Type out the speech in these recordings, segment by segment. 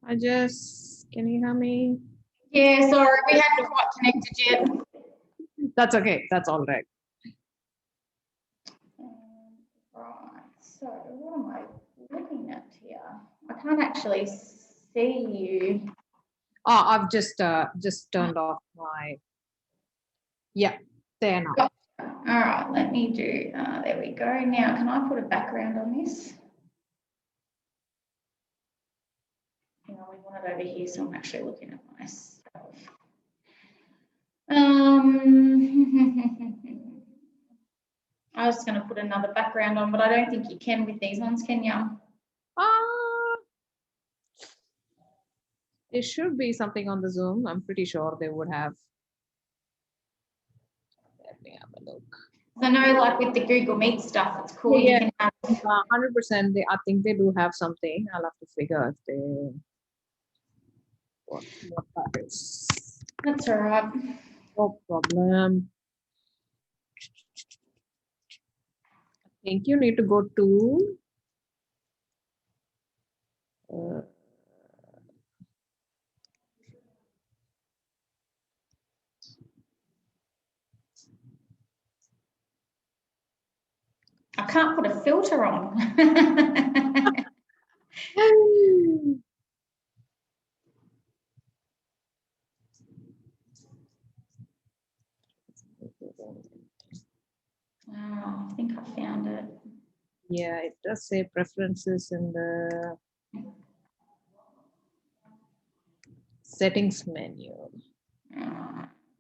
I just, can you hear me? Yeah, sorry, we haven't quite connected yet. That's okay. That's all right. Right, so what am I looking at here? I can't actually see you. Oh, I've just turned off my, yeah, there now. All right, let me do, there we go. Now, can I put a background on this? Hang on, we want it over here, so I'm actually looking at myself. I was going to put another background on, but I don't think you can with these ones, can you? There should be something on the Zoom. I'm pretty sure they would have. Let me have a look. I know, like with the Google Meet stuff, it's cool. Yeah, you can have 100%. I think they do have something. I'll have to figure if they what that is. That's all right. No problem. I think you need to go to. I can't put a filter on. Oh, I think I found it. Yeah, it does say preferences in the settings menu.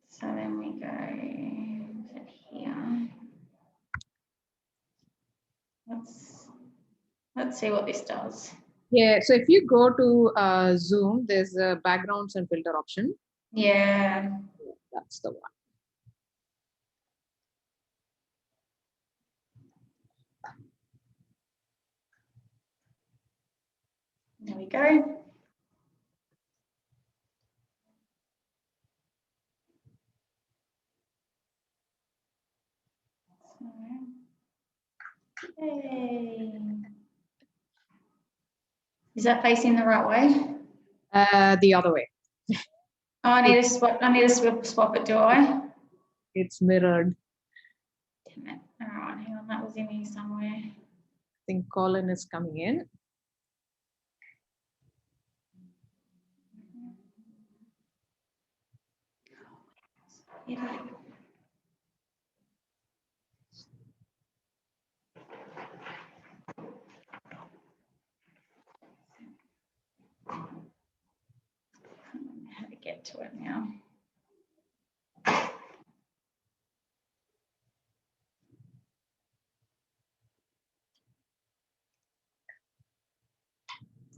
So then we go to here. Let's see what this does. Yeah, so if you go to Zoom, there's a backgrounds and filter option. Yeah. That's the one. There we go. Yay. Is that facing the right way? The other way. Oh, I need to swap it, do I? It's mirrored. Damn it. All right, hang on, that was in here somewhere. I think Colin is coming in. Yeah. How to get to it now.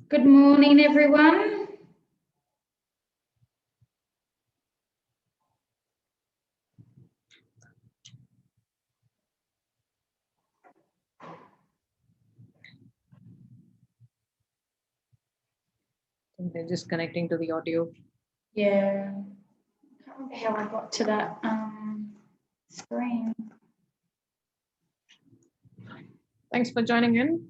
Good morning, everyone. They're just connecting to the audio. Yeah. I can't remember how I got to that screen. Thanks for joining in.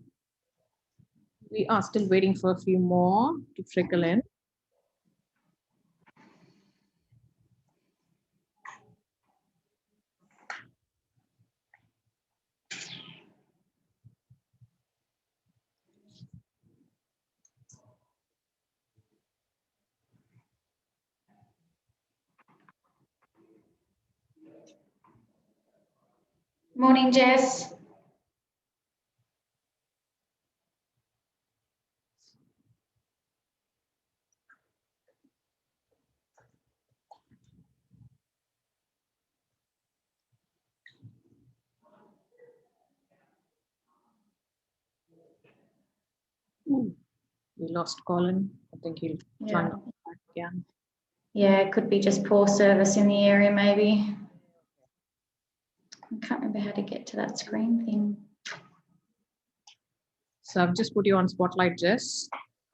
We are still waiting for a few more to trickle in. Morning, Jess. We lost Colin. I think he'll join us back again. Yeah, it could be just poor service in the area, maybe. I can't remember how to get to that screen thing. So I've just put you on Spotlight, Jess.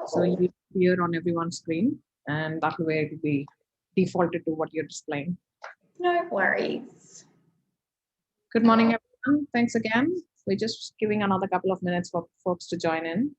So you appear on everyone's screen, and that way it will be defaulted to what you're displaying. No worries. Good morning, everyone. Thanks again. We're just giving another couple of minutes for folks to join in.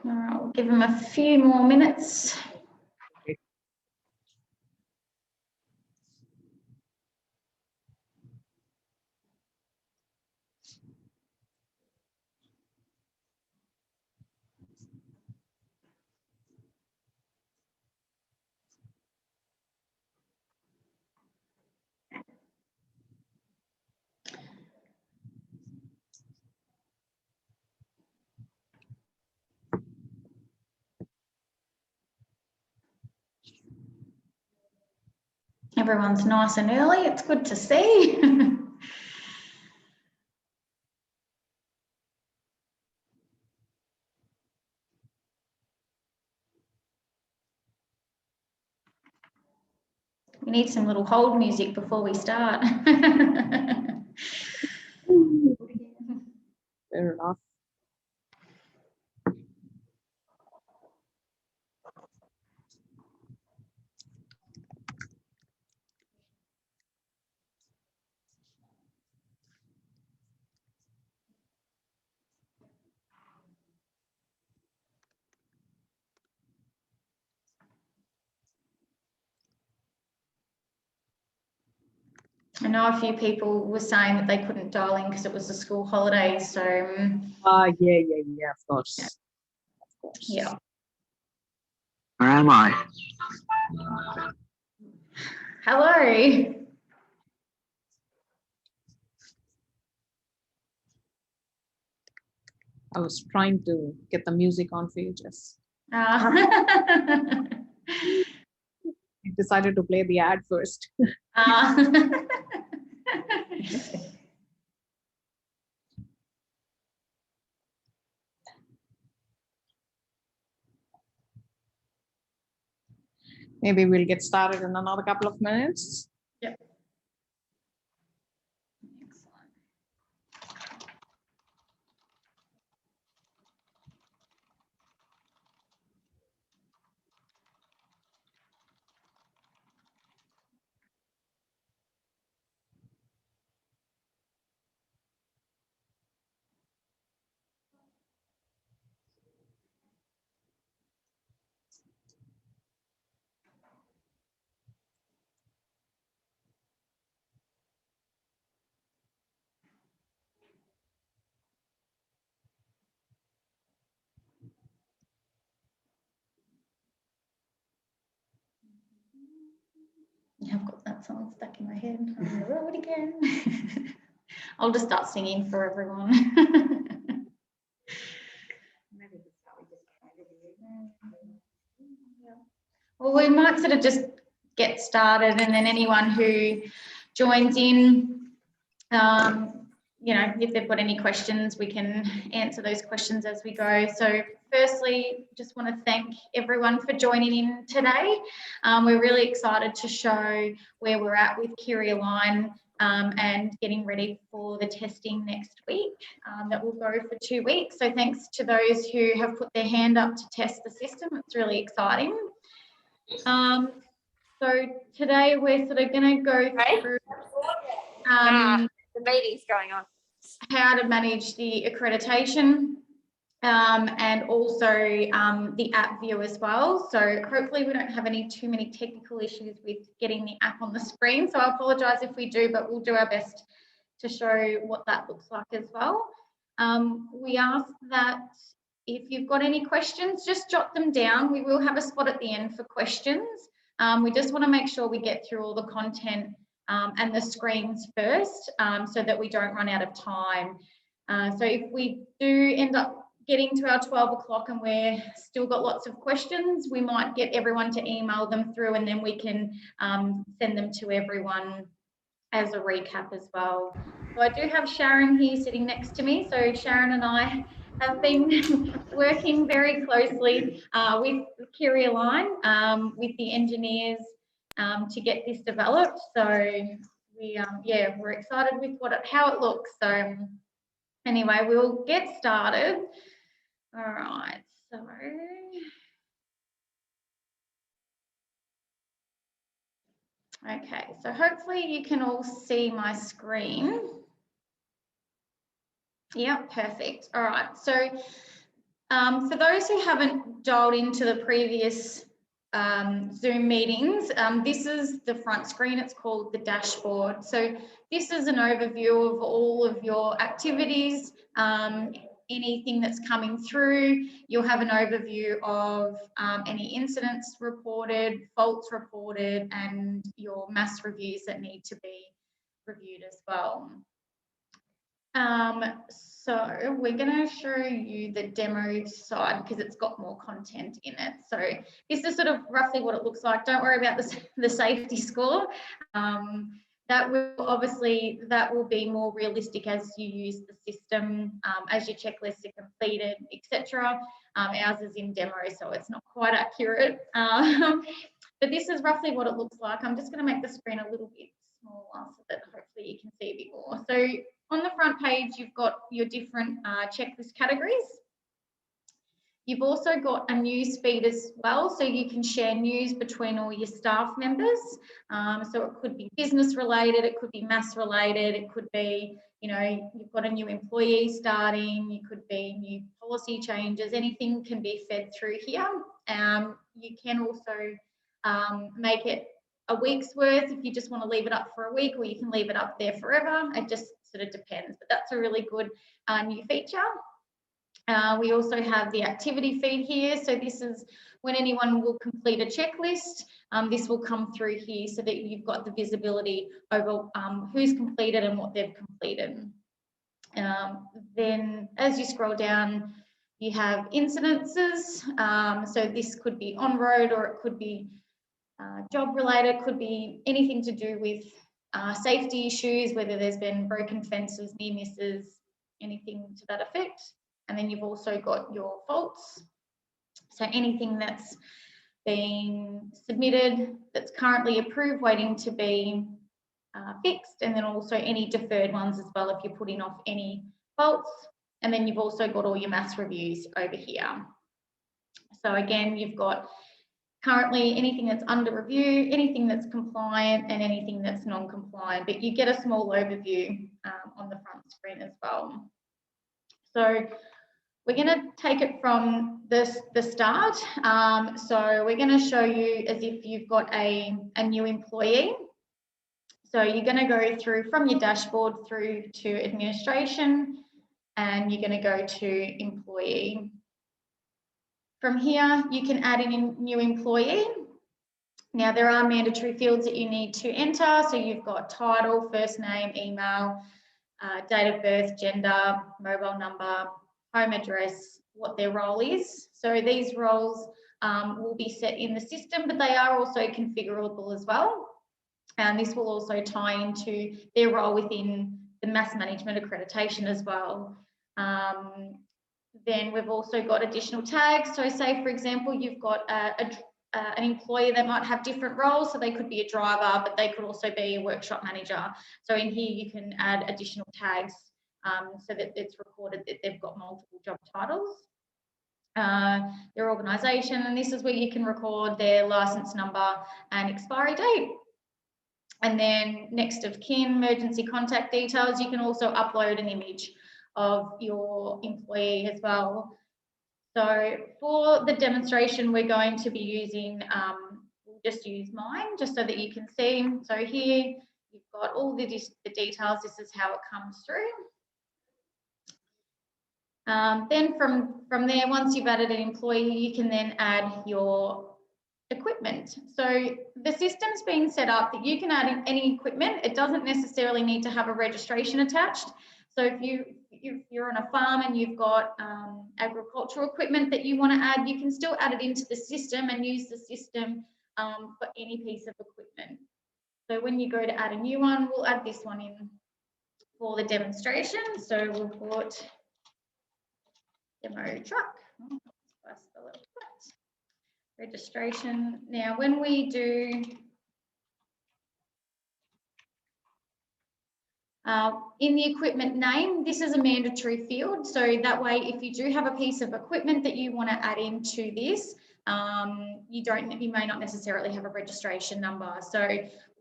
All right, we'll give them a few more minutes. Everyone's nice and early. It's good to see. We need some little hold music before we start. Fair enough. I know a few people were saying that they couldn't dial in because it was the school holidays. So Yeah, of course. Yeah. Of course. Yeah. Where am I? Hello. I was trying to get the music on for you, Jess. Uh, I decided to play the ad first. Maybe we'll get started in another couple of minutes. Yep. Yeah, I've got that song stuck in my head. On the road again. I'll just start singing for everyone. Well, we might sort of just get started, and then anyone who joins in, you know, if they've got any questions, we can answer those questions as we go. So firstly, just want to thank everyone for joining in today. We're really excited to show where we're at with Kiri Align and getting ready for the testing next week. That will go for 2 weeks. So thanks to those who have put their hand up to test the system. It's really exciting. So today we're sort of going to go through the meeting's going on. How to manage the accreditation and also the app view as well. So hopefully we don't have too many technical issues with getting the app on the screen. So I apologise if we do, but we'll do our best to show what that looks like as well. We ask that if you've got any questions, just jot them down. We will have a spot at the end for questions. We just want to make sure we get through all the content and the screens first so that we don't run out of time. So if we do end up getting to our 12 o'clock and we're still got lots of questions, we might get everyone to email them through, and then we can send them to everyone as a recap as well. So I do have Sharon here sitting next to me. So Sharon and I have been working very closely with Kiri Align, with the engineers to get this developed. So we're excited with how it looks. So anyway, we'll get started. All right, so okay, so hopefully you can all see my screen. Yeah, perfect. All right, so For those who haven't dialed into the previous Zoom meetings, this is the front screen. It's called the dashboard. So this is an overview of all of your activities, anything that's coming through. You'll have an overview of any incidents reported, faults reported, and your mass reviews that need to be reviewed as well. So we're going to show you the demo side because it's got more content in it. So this is sort of roughly what it looks like. Don't worry about the safety score. That will be more realistic as you use the system, as your checklists are completed, etc. Ours is in demo, so it's not quite accurate. But this is roughly what it looks like. I'm just going to make the screen a little bit smaller so that hopefully you can see a bit more. So on the front page, you've got your different checklist categories. You've also got a news feed as well, so you can share news between all your staff members. So it could be business related, it could be mass related, it could be, you know, you've got a new employee starting, it could be new policy changes, anything can be fed through here. You can also make it a week's worth if you just want to leave it up for a week, or you can leave it up there forever. It just sort of depends, but that's a really good new feature. We also have the activity feed here. So this is when anyone will complete a checklist. This will come through here so that you've got the visibility over who's completed and what they've completed. Then as you scroll down, you have incidences. So this could be on road, or it could be job related, could be anything to do with safety issues, whether there's been broken fences, near misses, anything to that effect. And then you've also got your faults. So anything that's been submitted, that's currently approved, waiting to be fixed, and then also any deferred ones as well if you're putting off any faults. And then you've also got all your mass reviews over here. So again, you've got currently anything that's under review, anything that's compliant, and anything that's non-compliant, but you get a small overview on the front screen as well. So we're going to take it from the start. So we're going to show you as if you've got a new employee. So you're going to go through from your dashboard through to administration, and you're going to go to employee. From here, you can add in a new employee. Now, there are mandatory fields that you need to enter. So you've got title, first name, email, date of birth, gender, mobile number, home address, what their role is. So these roles will be set in the system, but they are also configurable as well. And this will also tie into their role within the mass management accreditation as well. Then we've also got additional tags. So say, for example, you've got an employee that might have different roles. So they could be a driver, but they could also be a workshop manager. So in here, you can add additional tags so that it's recorded that they've got multiple job titles. Their organisation, and this is where you can record their licence number and expiry date. And then next of kin, emergency contact details. You can also upload an image of your employee as well. So for the demonstration, we're going to be using, we'll just use mine just so that you can see. So here you've got all the details. This is how it comes through. Then from there, once you've added an employee, you can then add your equipment. So the system's been set up that you can add in any equipment. It doesn't necessarily need to have a registration attached. So if you're on a farm and you've got agricultural equipment that you want to add, you can still add it into the system and use the system for any piece of equipment. So when you go to add a new one, we'll add this one in for the demonstration. So we'll put demo truck. Oh, if I spell it right. Registration. Now, when we do in the equipment name, this is a mandatory field. So that way, if you do have a piece of equipment that you want to add into this, you may not necessarily have a registration number. So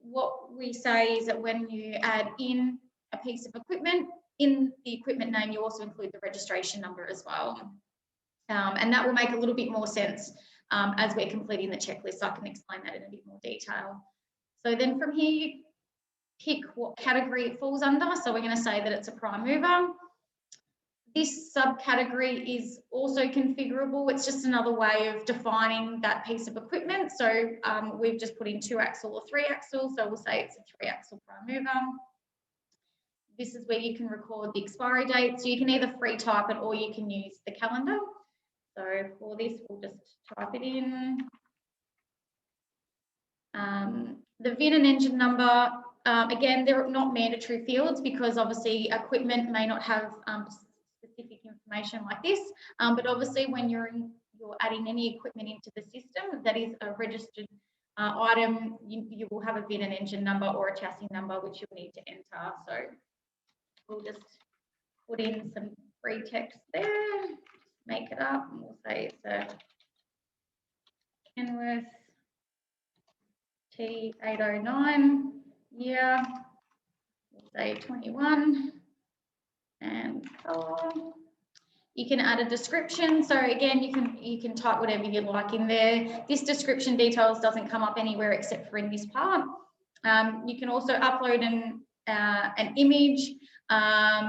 what we say is that when you add in a piece of equipment, in the equipment name, you also include the registration number as well. And that will make a little bit more sense as we're completing the checklist. I can explain that in a bit more detail. So then from here, you pick what category it falls under. So we're going to say that it's a prime mover. This subcategory is also configurable. It's just another way of defining that piece of equipment. So we've just put in 2-axle or 3-axle. So we'll say it's a 3-axle prime mover. This is where you can record the expiry date. So you can either free type it or you can use the calendar. So for this, we'll just type it in. The VIN and engine number, again, they're not mandatory fields because obviously equipment may not have specific information like this, but obviously when you're adding any equipment into the system that is a registered item, you will have a VIN and engine number or a chassis number which you'll need to enter. So we'll just put in some free text there, make it up, and we'll say it's a Kenworth T809 year, we'll say 21, and color. You can add a description. So again, you can type whatever you like in there. This description details doesn't come up anywhere except for in this part. You can also upload an image.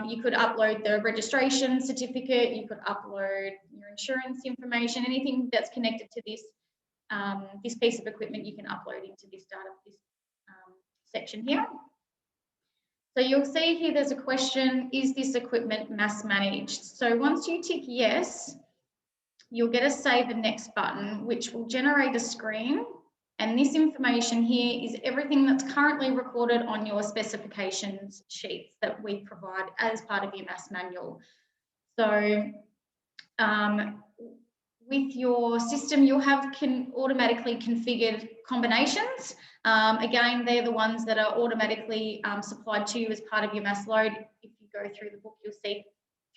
You could upload the registration certificate. You could upload your insurance information. Anything that's connected to this this piece of equipment, you can upload into this data, this section here. So you'll see here there's a question, is this equipment mass managed? So once you tick yes, you'll get a save and next button, which will generate a screen. And this information here is everything that's currently recorded on your specifications sheets that we provide as part of your mass manual. So with your system, you'll have automatically configured combinations. Again, they're the ones that are automatically supplied to you as part of your mass load. If you go through the book, you'll see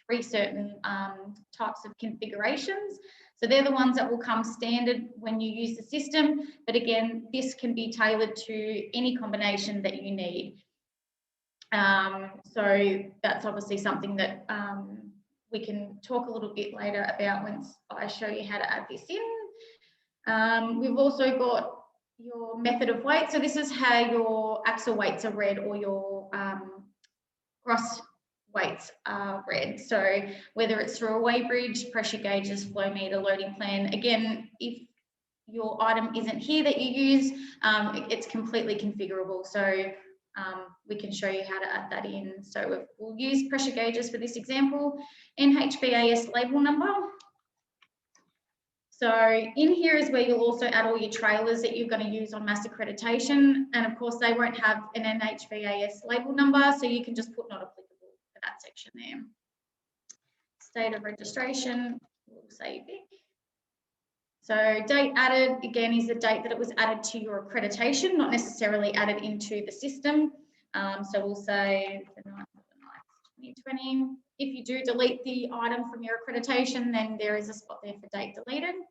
3 certain types of configurations. So they're the ones that will come standard when you use the system. But again, this can be tailored to any combination that you need. So that's obviously something that we can talk a little bit later about once I show you how to add this in. We've also got your method of weight. So this is how your axle weights are read or your gross weights are read. So whether it's through a weigh bridge, pressure gauges, flow meter, loading plan. Again, if your item isn't here that you use, it's completely configurable. So we can show you how to add that in. So we'll use pressure gauges for this example. NHBAS label number. So in here is where you'll also add all your trailers that you're going to use on mass accreditation. And of course, they won't have an NHBAS label number, so you can just put not applicable for that section there. State of registration, we'll say BIC. So date added, again, is the date that it was added to your accreditation, not necessarily added into the system. So we'll say the 9th of the 9th, 2020. If you do delete the item from your accreditation, then there is a spot there for date deleted.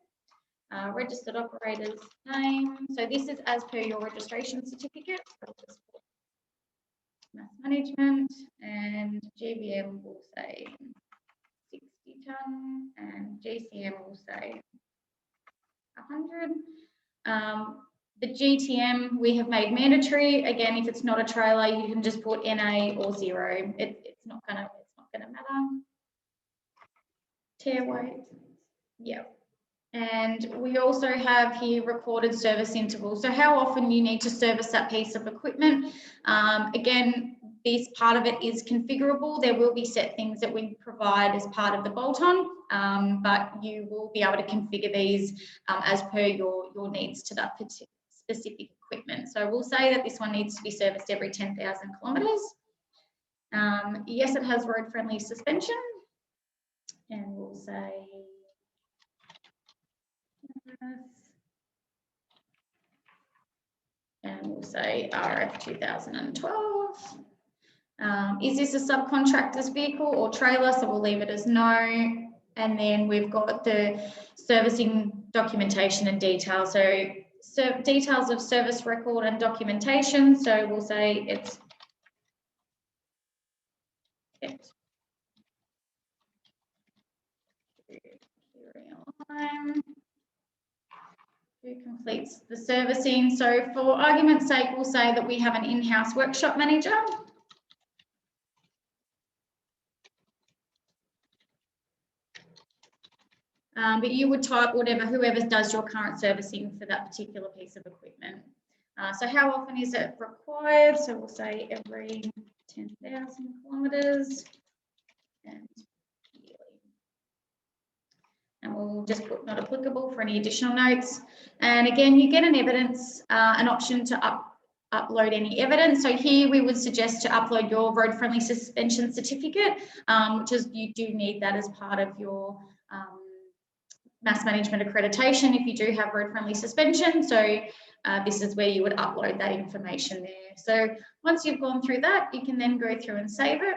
Registered operator's name. So this is as per your registration certificate. So we'll just put mass management, and GBM will say 60 tonne, and GCM will say 100. The GTM we have made mandatory. Again, if it's not a trailer, you can just put NA or 0. It's not gonna matter. Tear weight, yeah. And we also have here recorded service interval. So how often you need to service that piece of equipment. Again, this part of it is configurable. There will be set things that we provide as part of the bolt-on, but you will be able to configure these as per your needs to that specific equipment. So we'll say that this one needs to be serviced every 10,000 kilometres. Yes, it has road-friendly suspension. And we'll say RF 2012. Is this a subcontractor's vehicle or trailer? So we'll leave it as no. And then we've got the servicing documentation and details. So details of service record and documentation. So we'll say it's kept time. Who completes the servicing? So for argument's sake, we'll say that we have an in-house workshop manager. But you would type whoever does your current servicing for that particular piece of equipment. So how often is it required? So we'll say every 10,000 kilometres and yearly. And we'll just put not applicable for any additional notes. And again, you get an option to upload any evidence. So here we would suggest to upload your road friendly suspension certificate, which is you do need that as part of your mass management accreditation if you do have road friendly suspension. So this is where you would upload that information there. So once you've gone through that, you can then go through and save it.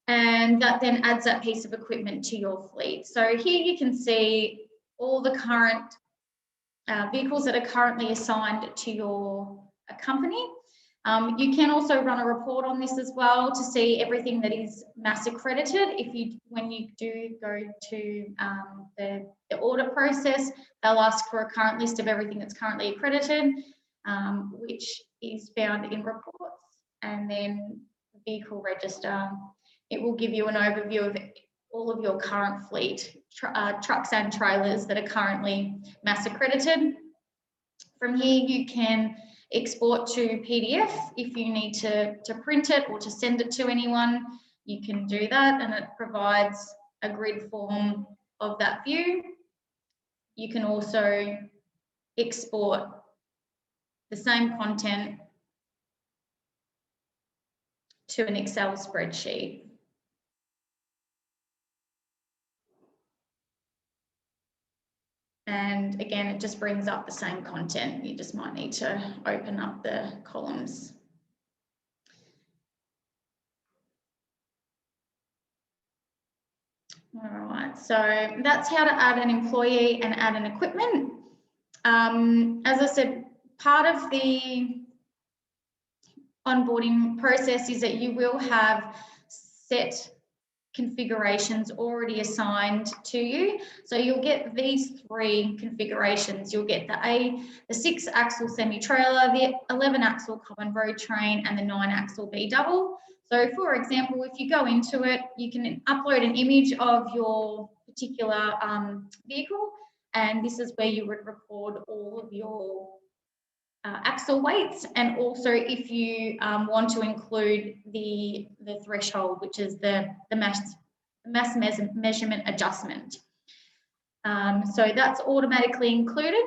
And that then adds that piece of equipment to your fleet. So here you can see all the current vehicles that are currently assigned to your company. You can also run a report on this as well to see everything that is mass accredited. When you do go to the audit process, they'll ask for a current list of everything that's currently accredited, which is found in reports, and then vehicle register. It will give you an overview of all of your current fleet, trucks and trailers that are currently mass accredited. From here, you can export to PDF if you need to print it or to send it to anyone. You can do that, and it provides a grid form of that view. You can also export the same content to an Excel spreadsheet. And again, it just brings up the same content. You just might need to open up the columns. All right, so that's how to add an employee and add an equipment. As I said, part of the onboarding process is that you will have set configurations already assigned to you. So you'll get these 3 configurations. You'll get the 6-axle semi-trailer, the 11-axle common road train, and the 9-axle B-double. So for example, if you go into it, you can upload an image of your particular vehicle, and this is where you would record all of your axle weights, and also if you want to include the threshold, which is the mass measurement adjustment. So that's automatically included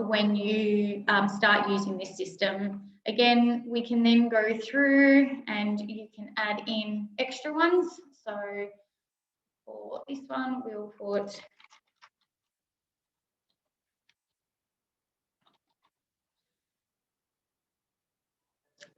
when you start using this system. Again, we can then go through and you can add in extra ones. So for this one, we'll put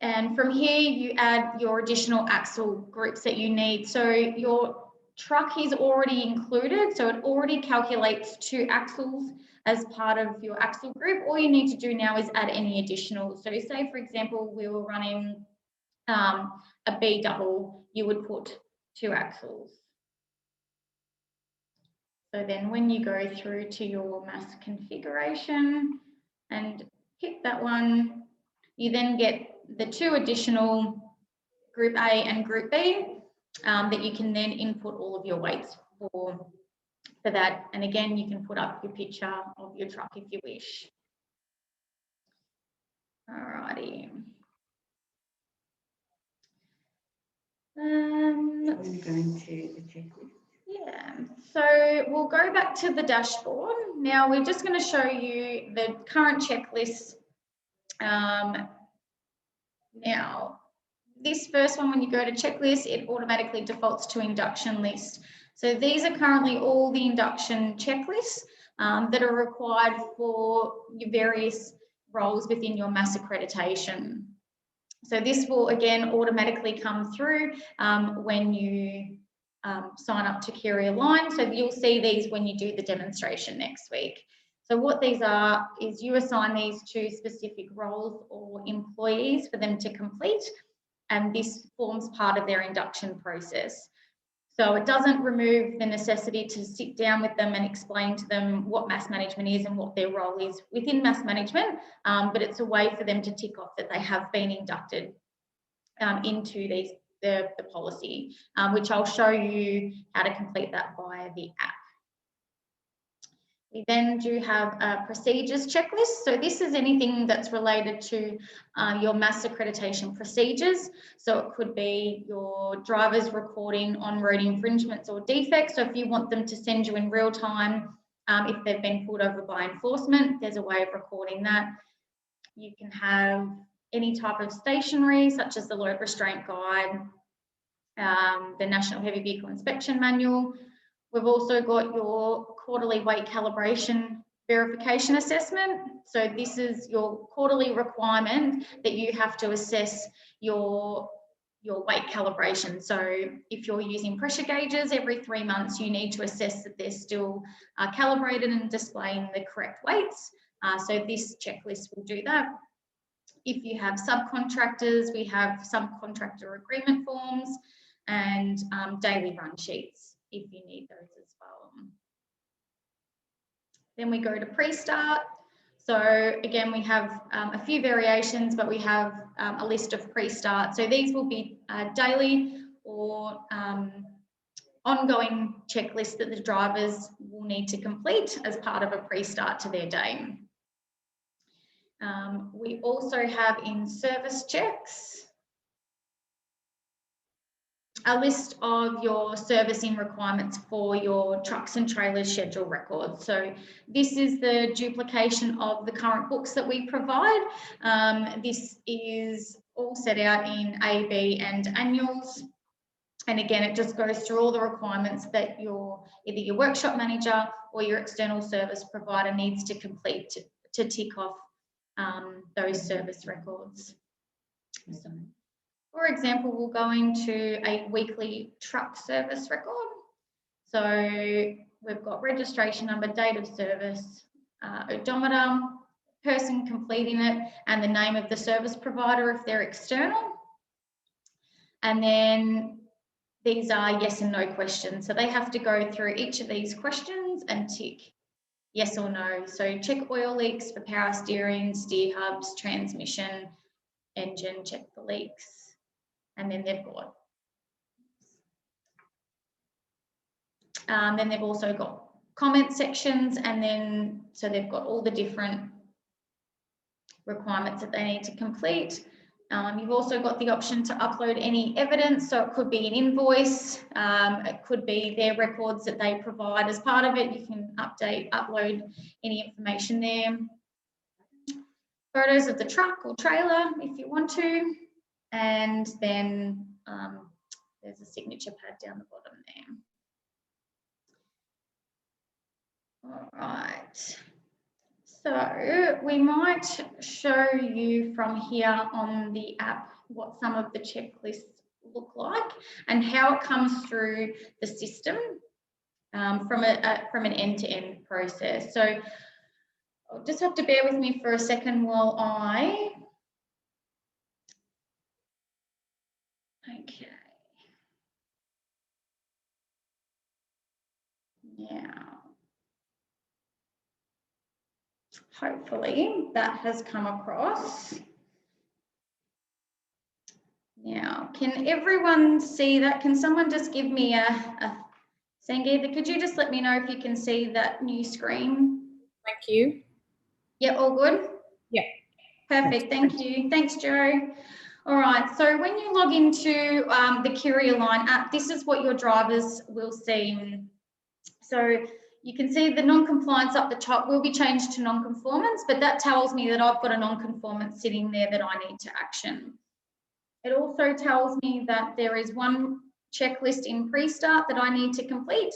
and from here, you add your additional axle groups that you need. So your truck is already included, so it already calculates 2 axles as part of your axle group. All you need to do now is add any additional. So say, for example, we were running a B double, you would put 2 axles. So then when you go through to your mass configuration and hit that one, you then get the 2 additional Group A and Group B that you can then input all of your weights for that. And again, you can put up your picture of your truck if you wish. Alrighty. Going to the checklist. Yeah, so we'll go back to the dashboard. Now we're just going to show you the current checklist. Now, this first one, when you go to checklist, it automatically defaults to induction list. So these are currently all the induction checklists that are required for your various roles within your mass accreditation. So this will again automatically come through when you sign up to Kiri Align. So you'll see these when you do the demonstration next week. So what these are is you assign these to specific roles or employees for them to complete, and this forms part of their induction process. So it doesn't remove the necessity to sit down with them and explain to them what mass management is and what their role is within mass management, but it's a way for them to tick off that they have been inducted into the policy, which I'll show you how to complete that via the app. We then do have a procedures checklist. So this is anything that's related to your mass accreditation procedures. So it could be your drivers recording on-road infringements or defects. So if you want them to send you in real time, if they've been pulled over by enforcement, there's a way of recording that. You can have any type of stationery, such as the load restraint guide, the National Heavy Vehicle Inspection Manual. We've also got your quarterly weight calibration verification assessment. So this is your quarterly requirement that you have to assess your weight calibration. So if you're using pressure gauges every 3 months, you need to assess that they're still calibrated and displaying the correct weights. So this checklist will do that. If you have subcontractors, we have subcontractor agreement forms and daily run sheets if you need those as well. Then we go to pre-start. So again, we have a few variations, but we have a list of pre-start. So these will be daily or ongoing checklists that the drivers will need to complete as part of a pre-start to their day. We also have in service checks a list of your servicing requirements for your trucks and trailers schedule records. So this is the duplication of the current books that we provide. This is all set out in A, B and annuals. And again, it just goes through all the requirements that either your workshop manager or your external service provider needs to complete to tick off those service records. So, for example, we'll go into a weekly truck service record. So we've got registration number, date of service, odometer, person completing it, and the name of the service provider if they're external. And then these are yes and no questions. So they have to go through each of these questions and tick yes or no. So check oil leaks for power steering, steer hubs, transmission, engine, check the leaks. And then they've got, then they've also got comment sections, and then so they've got all the different requirements that they need to complete. You've also got the option to upload any evidence, so it could be an invoice, it could be their records that they provide as part of it. You can upload any information there. Photos of the truck or trailer if you want to, and then there's a signature pad down the bottom there. All right. So we might show you from here on the app what some of the checklists look like and how it comes through the system from an end-to-end process. So I'll just have to bear with me for a second while okay. Now, hopefully that has come across. Now, can everyone see that? Can someone just give me a Sangeeta, could you just let me know if you can see that new screen? Thank you. Yeah, all good? Yeah. Perfect, thank you. Thanks, Joe. All right, so when you log into the Kiri Align app, this is what your drivers will see. So you can see the non-compliance up the top will be changed to non-conformance, but that tells me that I've got a non-conformance sitting there that I need to action. It also tells me that there is one checklist in pre-start that I need to complete.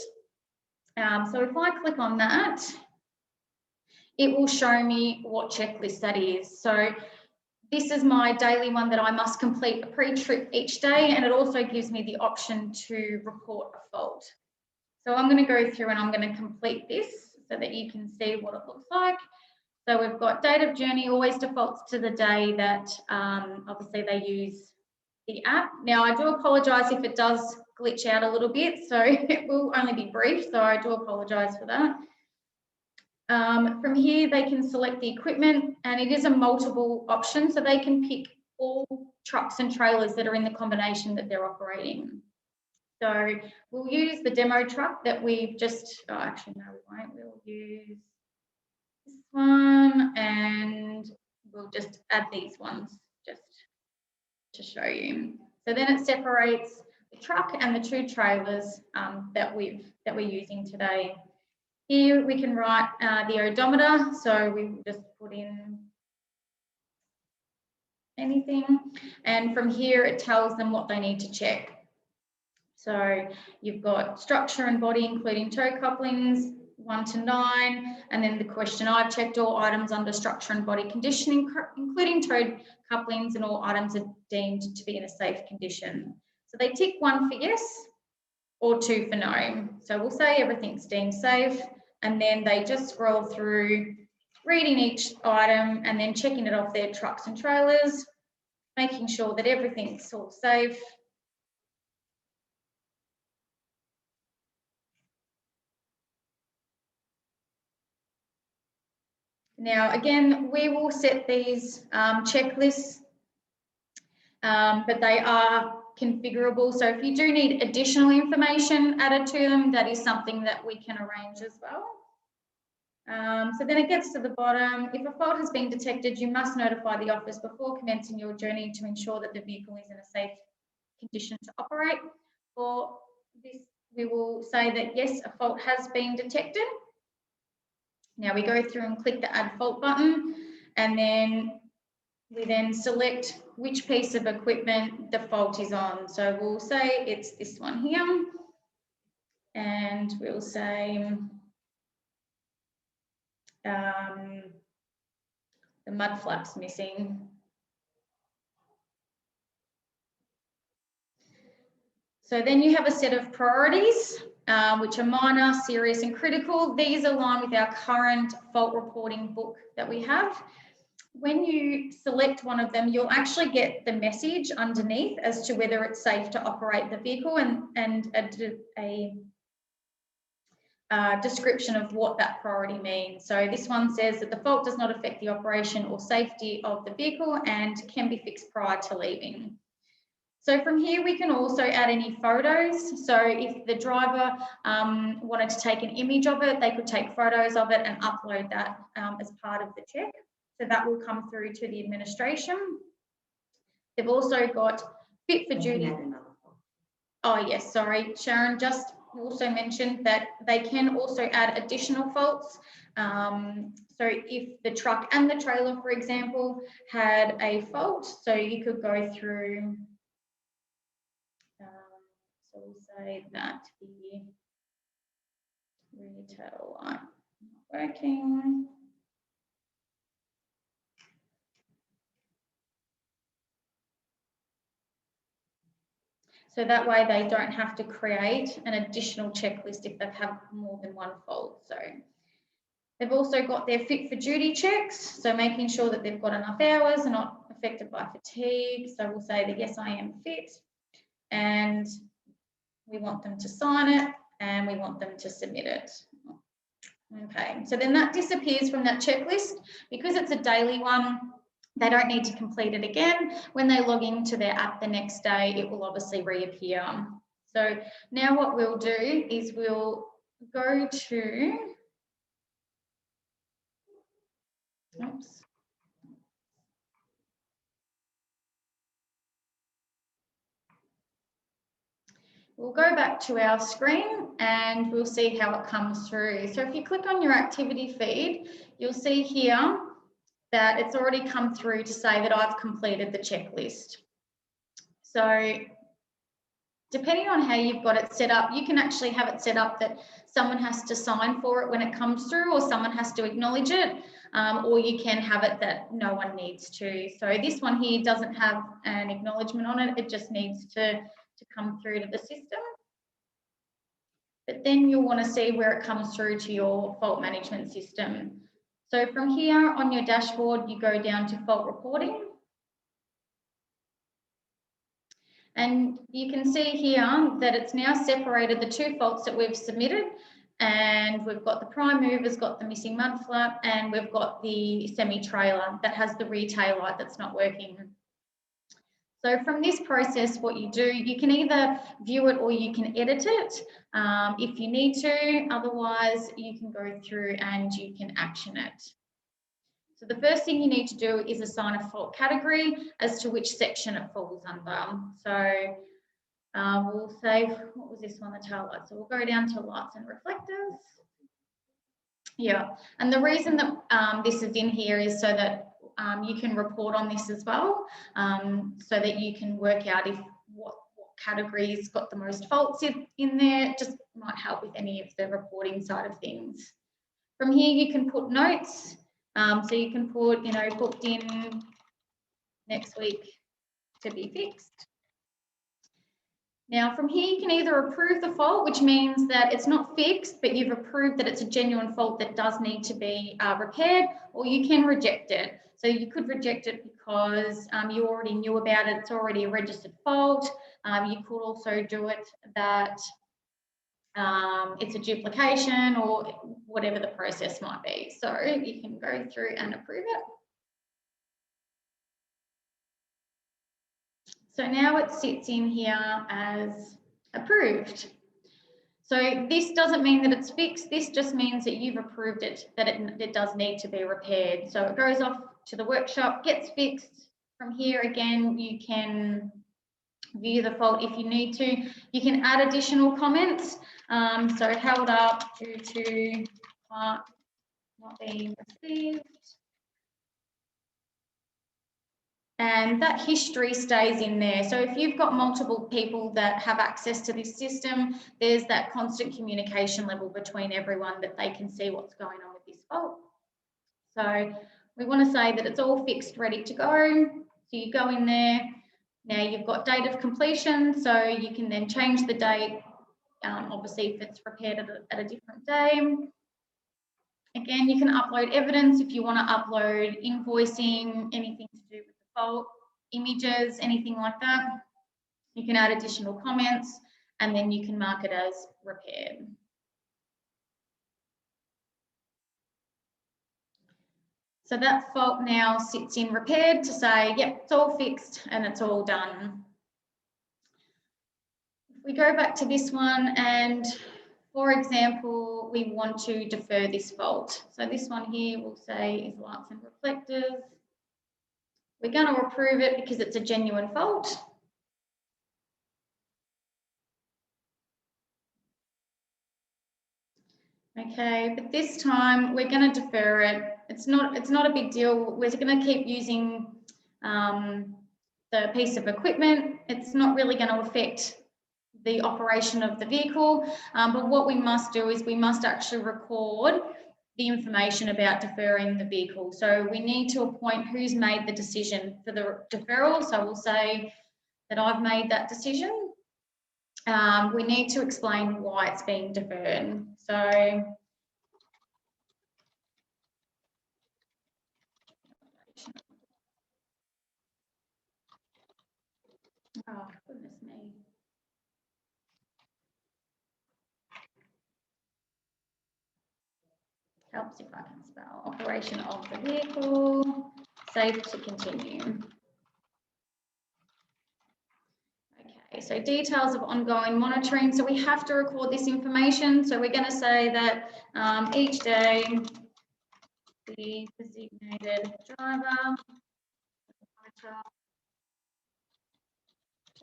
So if I click on that, it will show me what checklist that is. So this is my daily one that I must complete a pre-trip each day, and it also gives me the option to report a fault. So I'm going to go through and I'm going to complete this so that you can see what it looks like. So we've got date of journey always defaults to the day that obviously they use the app. Now I do apologise if it does glitch out a little bit, so it will only be brief, so I do apologise for that. From here, they can select the equipment, and it is a multiple option, so they can pick all trucks and trailers that are in the combination that they're operating. So we'll use the demo truck that we've just, oh, actually, no, we won't. We'll use this one, and we'll just add these ones just to show you. So then it separates the truck and the 2 trailers that we're using today. Here we can write the odometer, so we will just put in anything, and from here it tells them what they need to check. So you've got structure and body, including toe couplings, 1 to 9, and then the question, I've checked all items under structure and body conditioning, including toe couplings, and all items are deemed to be in a safe condition. So they tick 1 for yes or 2 for no. So we'll say everything's deemed safe, and then they just scroll through, reading each item and then checking it off their trucks and trailers, making sure that everything's all safe. Now, again, we will set these checklists, but they are configurable. So if you do need additional information added to them, that is something that we can arrange as well. So then it gets to the bottom. If a fault has been detected, you must notify the office before commencing your journey to ensure that the vehicle is in a safe condition to operate. For this, we will say that yes, a fault has been detected. Now we go through and click the add fault button, and then we then select which piece of equipment the fault is on. So we'll say it's this one here, and we'll say the mud flap's missing. So then you have a set of priorities, which are minor, serious and critical. These align with our current fault reporting book that we have. When you select one of them, you'll actually get the message underneath as to whether it's safe to operate the vehicle, and a description of what that priority means. So this one says that the fault does not affect the operation or safety of the vehicle and can be fixed prior to leaving. So from here, we can also add any photos. So if the driver wanted to take an image of it, they could take photos of it and upload that as part of the check. So that will come through to the administration. They've also got fit for duty. Oh yes, sorry, Sharon just also mentioned that they can also add additional faults. So if the truck and the trailer, for example, had a fault, so you could go through, so we'll say that the retail light not working. So that way they don't have to create an additional checklist if they have more than one fault. So they've also got their fit for duty checks. So making sure that they've got enough hours and not affected by fatigue. So we'll say that yes, I am fit, and we want them to sign it and we want them to submit it. Okay, so then that disappears from that checklist. Because it's a daily one, they don't need to complete it again. When they log into their app the next day, it will obviously reappear. So now what we'll do is we'll go to, oops. We'll go back to our screen and we'll see how it comes through. So if you click on your activity feed, you'll see here that it's already come through to say that I've completed the checklist. So depending on how you've got it set up, you can actually have it set up that someone has to sign for it when it comes through, or someone has to acknowledge it, or you can have it that no one needs to. So this one here doesn't have an acknowledgement on it, it just needs to come through to the system. But then you'll want to see where it comes through to your fault management system. So from here on your dashboard, you go down to fault reporting. And you can see here that it's now separated the two faults that we've submitted, and we've got the prime mover's got the missing mud flap, and we've got the semi-trailer that has the rear tail light that's not working. So from this process, what you do, you can either view it or you can edit it if you need to. Otherwise, you can go through and you can action it. So the first thing you need to do is assign a fault category as to which section it falls under. So we'll say, what was this one, the tail light? So we'll go down to lights and reflectors. Yeah, and the reason that this is in here is so that you can report on this as well, so that you can work out if what categories got the most faults in there. It just might help with any of the reporting side of things. From here, you can put notes. So you can put, you know, booked in next week to be fixed. Now from here, you can either approve the fault, which means that it's not fixed, but you've approved that it's a genuine fault that does need to be repaired, or you can reject it. So you could reject it because you already knew about it, it's already a registered fault. You could also do it that it's a duplication or whatever the process might be. So you can go through and approve it. So now it sits in here as approved. So this doesn't mean that it's fixed. This just means that you've approved it, that it does need to be repaired. So it goes off to the workshop, gets fixed. From here, again, you can view the fault if you need to. You can add additional comments. So held up due to part not being received. And that history stays in there. So if you've got multiple people that have access to this system, there's that constant communication level between everyone that they can see what's going on with this fault. So we want to say that it's all fixed, ready to go. So you go in there. Now you've got date of completion, so you can then change the date, obviously if it's repaired at a different day. Again, you can upload evidence if you want to upload invoicing, anything to do with the fault, images, anything like that. You can add additional comments, and then you can mark it as repaired. So that fault now sits in repaired to say, yep, it's all fixed and it's all done. If we go back to this one and, for example, we want to defer this fault. So this one here we'll say is lights and reflectors. We're going to approve it because it's a genuine fault. Okay, but this time we're going to defer it. It's not a big deal. We're going to keep using the piece of equipment. It's not really going to affect the operation of the vehicle, but what we must do is we must actually record the information about deferring the vehicle. So we need to appoint who's made the decision for the deferral. So we'll say that I've made that decision. We need to explain why it's being deferred. So oh, goodness me. Helps if I can spell. Operation of the vehicle, save to continue. Okay, so details of ongoing monitoring. So we have to record this information. So we're going to say that each day the designated driver to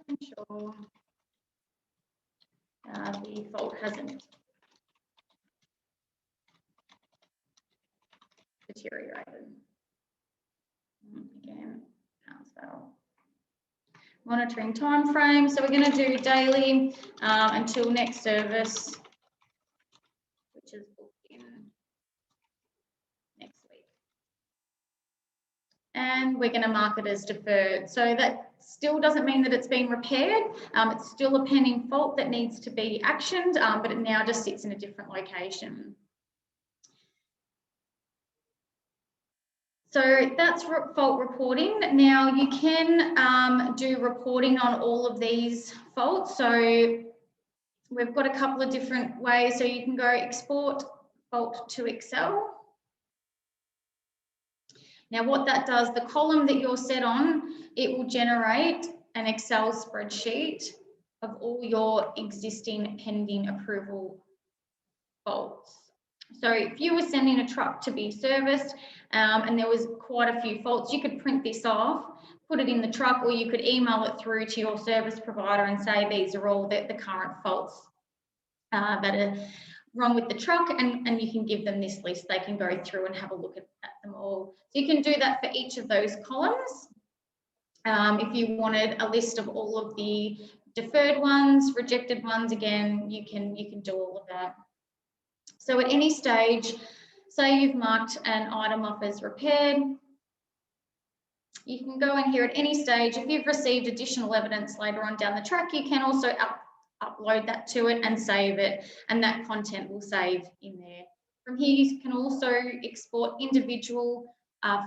ensure the fault hasn't deteriorated. Again, can't spell. Monitoring time frame. So we're going to do daily until next service, which is booked in next week. And we're going to mark it as deferred. So that still doesn't mean that it's been repaired. It's still a pending fault that needs to be actioned, but it now just sits in a different location. So that's fault reporting. Now you can do reporting on all of these faults. So we've got a couple of different ways. So you can go export fault to Excel. Now what that does, the column that you're set on, it will generate an Excel spreadsheet of all your existing pending approval faults. So if you were sending a truck to be serviced and there was quite a few faults, you could print this off, put it in the truck, or you could email it through to your service provider and say these are all the current faults that are wrong with the truck, and you can give them this list. They can go through and have a look at them all. So you can do that for each of those columns. If you wanted a list of all of the deferred ones, rejected ones, again, you can do all of that. So at any stage, say you've marked an item off as repaired, you can go in here at any stage. If you've received additional evidence later on down the track, you can also upload that to it and save it, and that content will save in there. From here, you can also export individual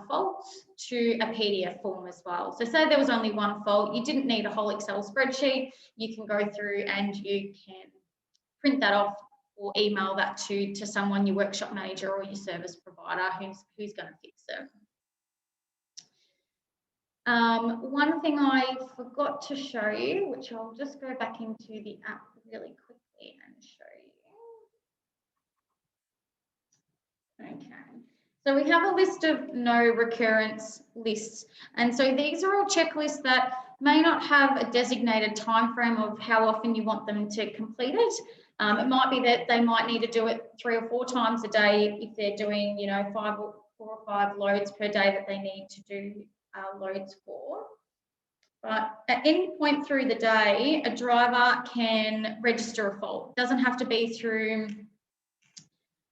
faults to a PDF form as well. So say there was only one fault, you didn't need a whole Excel spreadsheet, you can go through and you can print that off or email that to someone, your workshop manager or your service provider who's going to fix it. One thing I forgot to show you, which I'll just go back into the app really quickly and show you. Okay, so we have a list of no recurrence lists, and so these are all checklists that may not have a designated time frame of how often you want them to complete it. It might be that they might need to do it 3 or 4 times a day if they're doing, you know, 4 or 5 loads per day that they need to do loads for. But at any point through the day, a driver can register a fault. It doesn't have to be through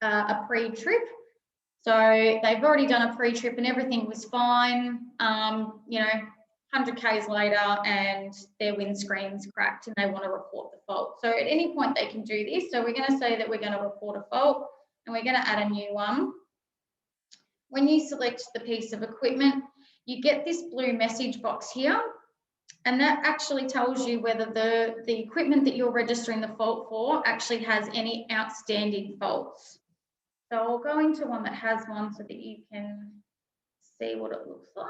a pre-trip. So they've already done a pre-trip and everything was fine, you know, 100 Ks later and their windscreen's cracked and they want to report the fault. So at any point they can do this. So we're going to say that we're going to report a fault and we're going to add a new one. When you select the piece of equipment, you get this blue message box here, and that actually tells you whether the equipment that you're registering the fault for actually has any outstanding faults. So I'll go into one that has one so that you can see what it looks like.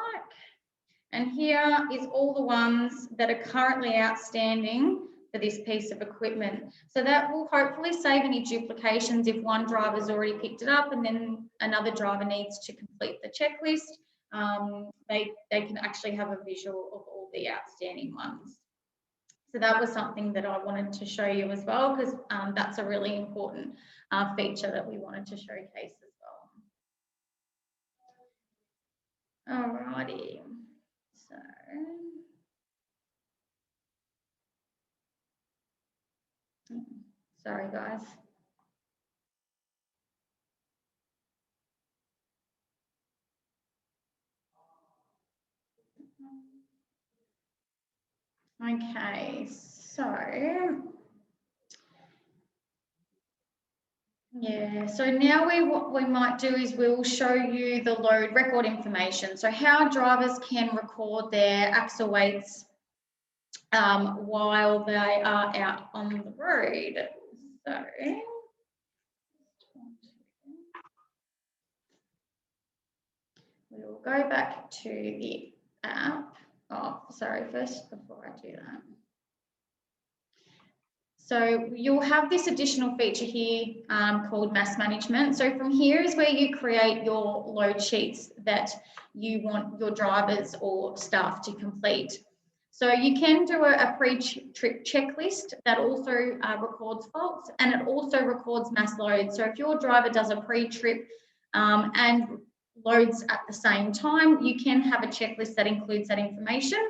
And here is all the ones that are currently outstanding for this piece of equipment. So that will hopefully save any duplications if one driver's already picked it up and then another driver needs to complete the checklist. They can actually have a visual of all the outstanding ones. So that was something that I wanted to show you as well, because that's a really important feature that we wanted to showcase as well. Alrighty. So, sorry guys. Okay, so yeah, so now what we might do is we'll show you the load record information. So how drivers can record their axle weights while they are out on the road. So we will go back to the app. Oh, sorry, first before I do that. So you'll have this additional feature here called mass management. So from here is where you create your load sheets that you want your drivers or staff to complete. So you can do a pre-trip checklist that also records faults, and it also records mass loads. So if your driver does a pre-trip and loads at the same time, you can have a checklist that includes that information,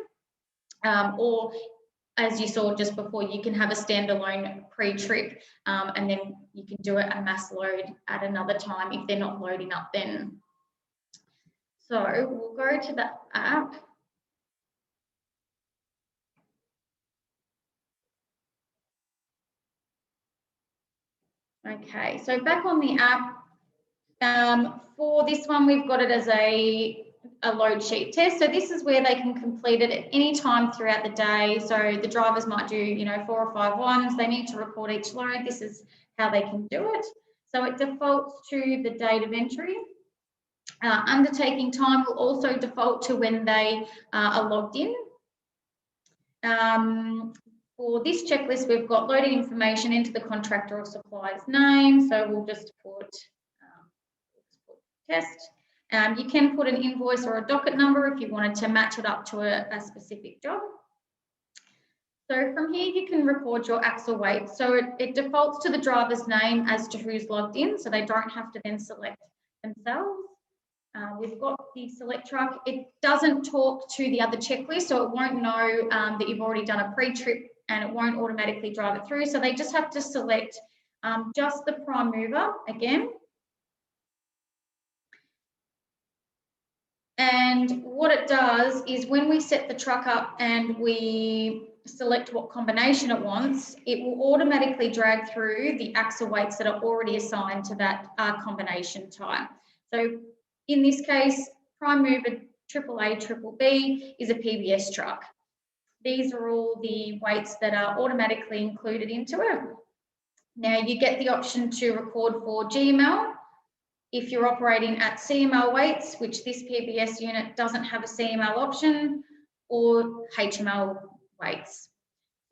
or as you saw just before, you can have a standalone pre-trip and then you can do a mass load at another time if they're not loading up then. So we'll go to the app. Okay, so back on the app, For this one, we've got it as a load sheet test. So this is where they can complete it at any time throughout the day. So the drivers might do, you know, 4 or 5 ones. They need to record each load. This is how they can do it. So it defaults to the date of entry. Undertaking time will also default to when they are logged in. For this checklist, we've got loading information into the contractor or supplier's name. So we'll just put test. You can put an invoice or a docket number if you wanted to match it up to a specific job. So from here, you can record your axle weight. So it defaults to the driver's name as to who's logged in, so they don't have to then select themselves. We've got the select truck. It doesn't talk to the other checklist, so it won't know that you've already done a pre-trip, and it won't automatically drive it through. So they just have to select just the prime mover again. And what it does is when we set the truck up and we select what combination it wants, it will automatically drag through the axle weights that are already assigned to that combination type. So in this case, prime mover AAA Triple B is a PBS truck. These are all the weights that are automatically included into it. Now you get the option to record for GML. If you're operating at CML weights, which this PBS unit doesn't have a CML option, or HML weights.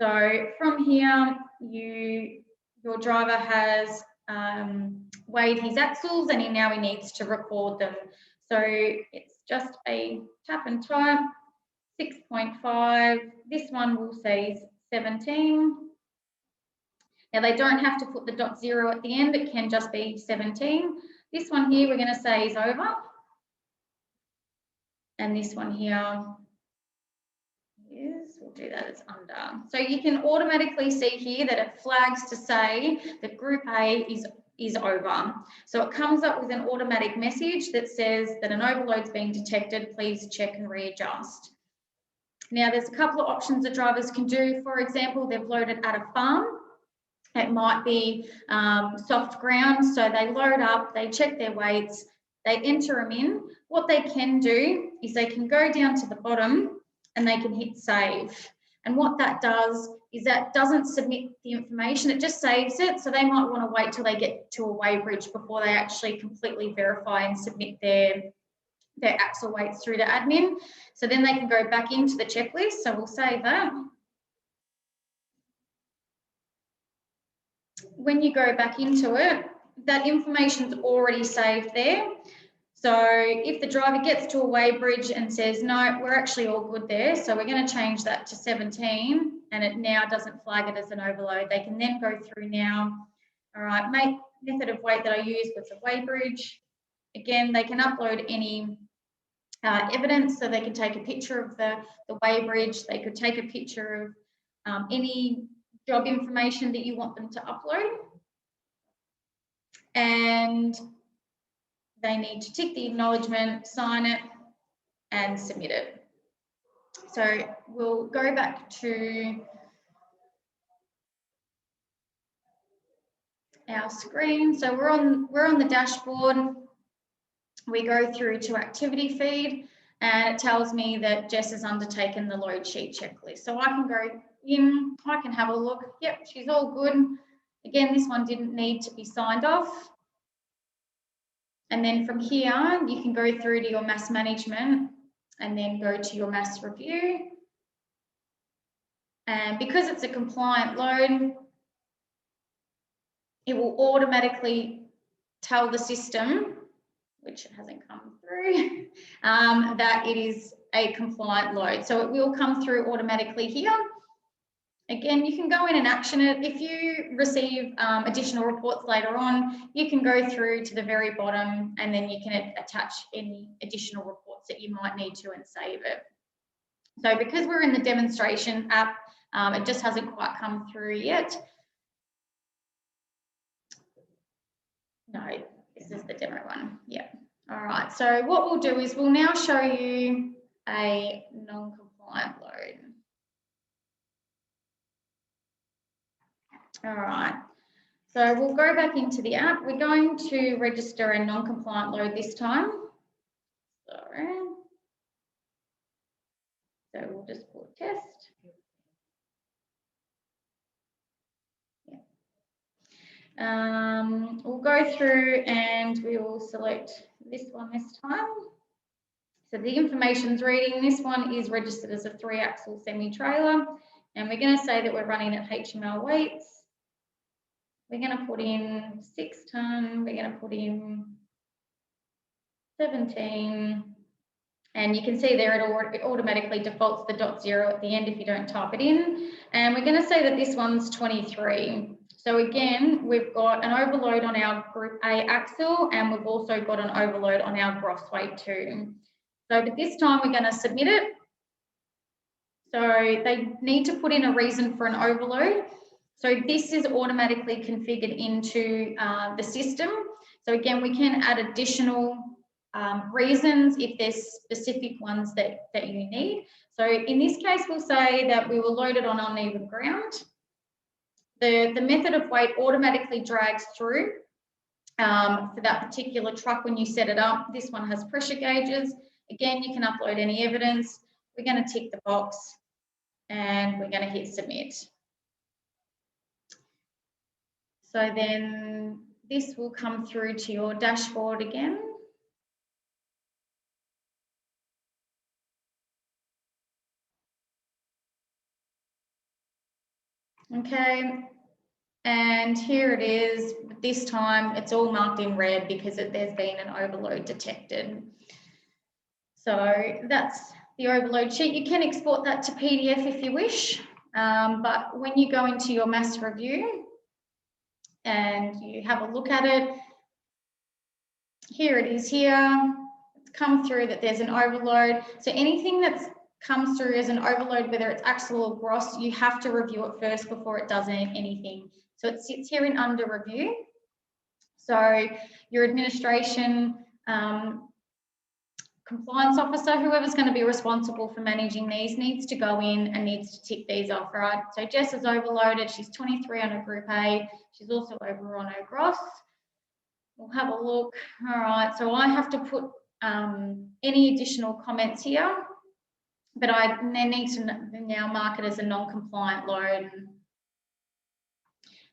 So from here, your driver has weighed his axles and now he needs to record them. So it's just a tap and type, 6.5. This one will say 17. Now they don't have to put the .0 at the end, it can just be 17. This one here we're going to say is over. And this one here is, we'll do that as under. So you can automatically see here that it flags to say that Group A is over. So it comes up with an automatic message that says that an overload's being detected, please check and readjust. Now there's a couple of options that drivers can do. For example, they've loaded at a farm. It might be soft ground, so they load up, they check their weights, they enter them in. What they can do is they can go down to the bottom and they can hit save. And what that does is that doesn't submit the information, it just saves it. So they might want to wait till they get to a weighbridge before they actually completely verify and submit their axle weights through to admin. So then they can go back into the checklist. So we'll save that. When you go back into it, that information's already saved there. So if the driver gets to a weighbridge and says, no, we're actually all good there, so we're going to change that to 17, and it now doesn't flag it as an overload, they can then go through now. All right, method of weight that I used was the weighbridge. Again, they can upload any evidence, so they can take a picture of the weighbridge, they could take a picture of any job information that you want them to upload. And they need to tick the acknowledgement, sign it, and submit it. So we'll go back to our screen. So we're on the dashboard. We go through to activity feed, and it tells me that Jess has undertaken the load sheet checklist. So I can go in, I can have a look. Yep, she's all good. Again, this one didn't need to be signed off. And then from here, you can go through to your mass management and then go to your mass review. And because it's a compliant load, it will automatically tell the system, which hasn't come through, that it is a compliant load. So it will come through automatically here. Again, you can go in and action it. If you receive additional reports later on, you can go through to the very bottom and then you can attach any additional reports that you might need to and save it. So because we're in the demonstration app, it just hasn't quite come through yet. No, this is the demo one. Yeah. All right. So what we'll do is we'll now show you a non-compliant load. All right, So we'll go back into the app. We're going to register a non-compliant load this time. Sorry. So we'll just put test. We'll go through and we will select this one this time. So the information's reading. This one is registered as a 3-axle semi-trailer, and we're going to say that we're running at HML weights. We're going to put in 6 tonne. We're going to put in 17. And you can see there it automatically defaults the .0 at the end if you don't type it in. And we're going to say that this one's 23. So again, we've got an overload on our Group A axle, and we've also got an overload on our gross weight too. So but this time we're going to submit it. So they need to put in a reason for an overload. So this is automatically configured into the system. So again, we can add additional reasons if there's specific ones that you need. So in this case, we'll say that we were loaded on uneven ground. The method of weight automatically drags through for that particular truck when you set it up. This one has pressure gauges. Again, you can upload any evidence. We're going to tick the box and we're going to hit submit. So then this will come through to your dashboard again. Okay, and here it is. This time it's all marked in red because there's been an overload detected. So that's the overload sheet. You can export that to PDF if you wish, but when you go into your mass review and you have a look at it, here it is here. It's come through that there's an overload. So anything that's comes through as an overload, whether it's axle or gross, you have to review it first before it does anything. So it sits here in under review. So your administration compliance officer, whoever's going to be responsible for managing these, needs to go in and needs to tick these off, right? So Jess is overloaded. She's 23 on her Group A. She's also over on her gross. We'll have a look. All right, so I have to put any additional comments here, but I need to now mark it as a non-compliant load.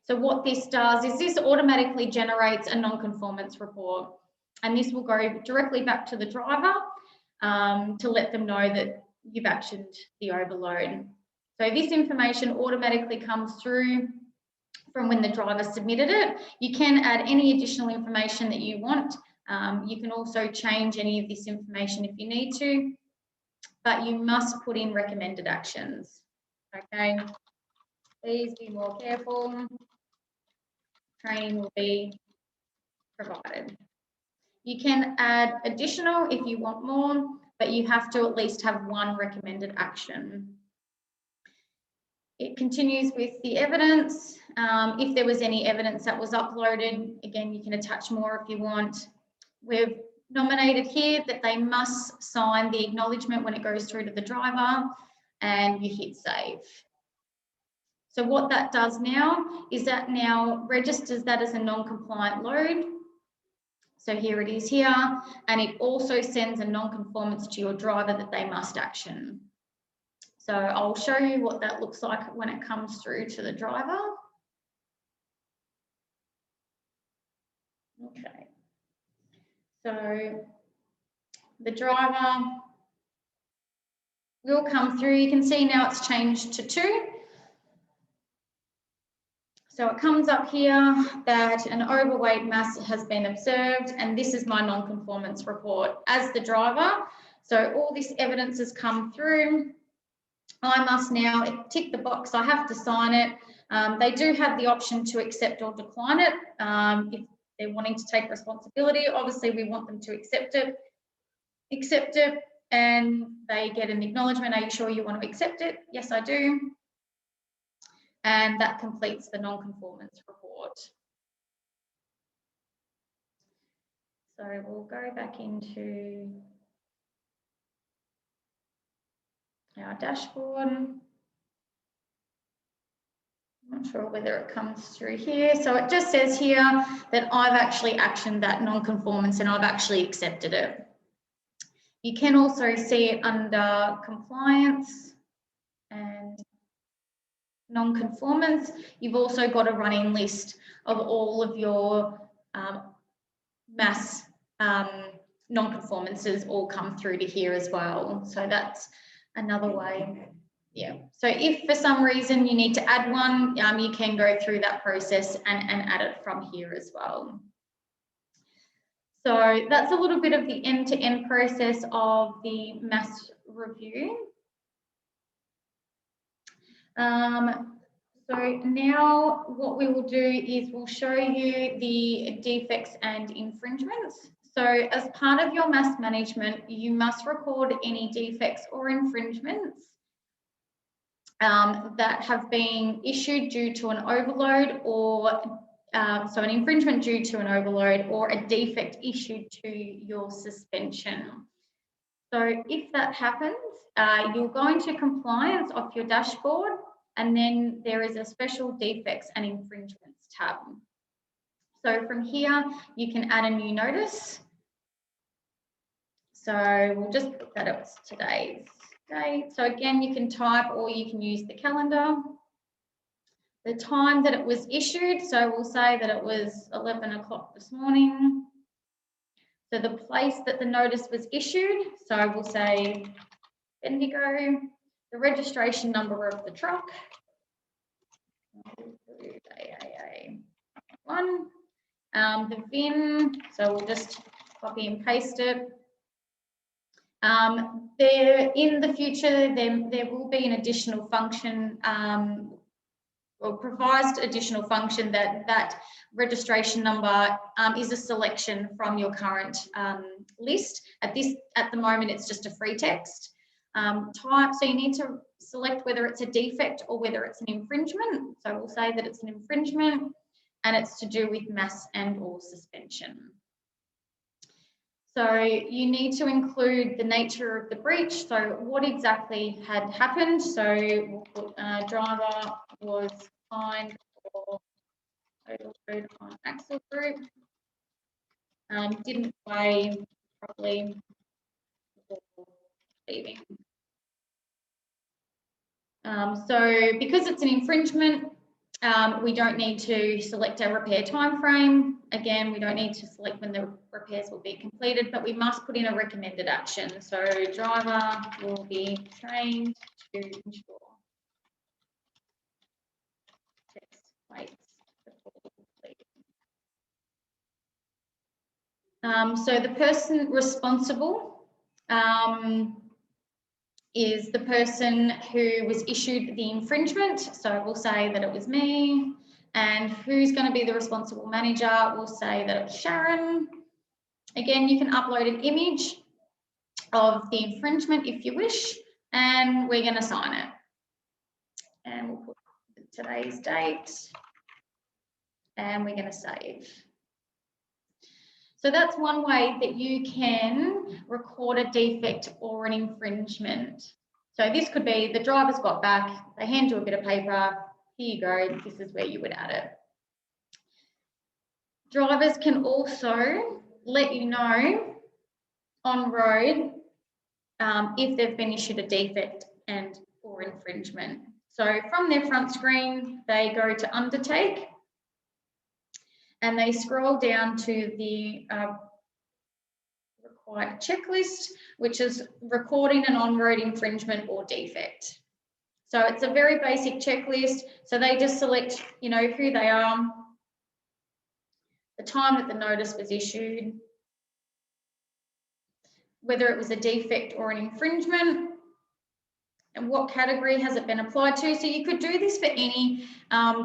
So what this does is this automatically generates a non-conformance report, and this will go directly back to the driver to let them know that you've actioned the overload. So this information automatically comes through from when the driver submitted it. You can add any additional information that you want. You can also change any of this information if you need to, but you must put in recommended actions. Okay, please be more careful. Training will be provided. You can add additional if you want more, but you have to at least have one recommended action. It continues with the evidence. If there was any evidence that was uploaded, again, you can attach more if you want. We've nominated here that they must sign the acknowledgement when it goes through to the driver, and you hit save. So what that does now is that now registers that as a non-compliant load. So here it is here, and it also sends a non-conformance to your driver that they must action. So I'll show you what that looks like when it comes through to the driver. Okay. So the driver will come through. You can see now it's changed to 2. So it comes up here that an overweight mass has been observed, and this is my non-conformance report as the driver. So all this evidence has come through. I must now tick the box. I have to sign it. They do have the option to accept or decline it if they're wanting to take responsibility. Obviously, we want them to accept it, and they get an acknowledgement. Are you sure you want to accept it? Yes, I do. And that completes the non-conformance report. So we'll go back into our dashboard. I'm not sure whether it comes through here. So it just says here that I've actually actioned that non-conformance and I've actually accepted it. You can also see it under compliance and non-conformance. You've also got a running list of all of your mass non-conformances all come through to here as well. So that's another way. Yeah. So if for some reason you need to add one, you can go through that process and add it from here as well. So that's a little bit of the end-to-end process of the mass review. So now what we will do is we'll show you the defects and infringements. So as part of your mass management, you must record any defects or infringements that have been issued due to an overload or so an infringement due to an overload or a defect issued to your suspension. So if that happens, you'll go into compliance off your dashboard, and then there is a special defects and infringements tab. So from here, you can add a new notice. So we'll just put that as today's date. So again, you can type or you can use the calendar. The time that it was issued, so we'll say that it was 11 o'clock this morning. So the place that the notice was issued, so we'll say Bendigo, the registration number of the truck, AAA1, the VIN, so we'll just copy and paste it. There in the future, there will be an additional function or provides additional function that registration number is a selection from your current list. At the moment, it's just a free text type. So you need to select whether it's a defect or whether it's an infringement. So we'll say that it's an infringement and it's to do with mass and or suspension. So you need to include the nature of the breach. So what exactly had happened. So we'll put driver was fined for overload on axle group, didn't weigh properly before leaving. So because it's an infringement, we don't need to select a repair time frame. Again, we don't need to select when the repairs will be completed, but we must put in a recommended action. So driver will be trained to ensure test plates before leaving. So the person responsible is the person who was issued the infringement. So we'll say that it was me. And who's going to be the responsible manager? We'll say that it's Sharon. Again, you can upload an image of the infringement if you wish, and we're going to sign it. And we'll put today's date, and we're going to save. So that's one way that you can record a defect or an infringement. So this could be the driver's got back, they hand you a bit of paper, here you go, this is where you would add it. Drivers can also let you know on road if they've been issued a defect and or infringement. So from their front screen, they go to undertake and they scroll down to the required checklist, which is recording an on-road infringement or defect. So it's a very basic checklist. So they just select, you know, who they are, the time that the notice was issued, whether it was a defect or an infringement, and what category has it been applied to. So you could do this for any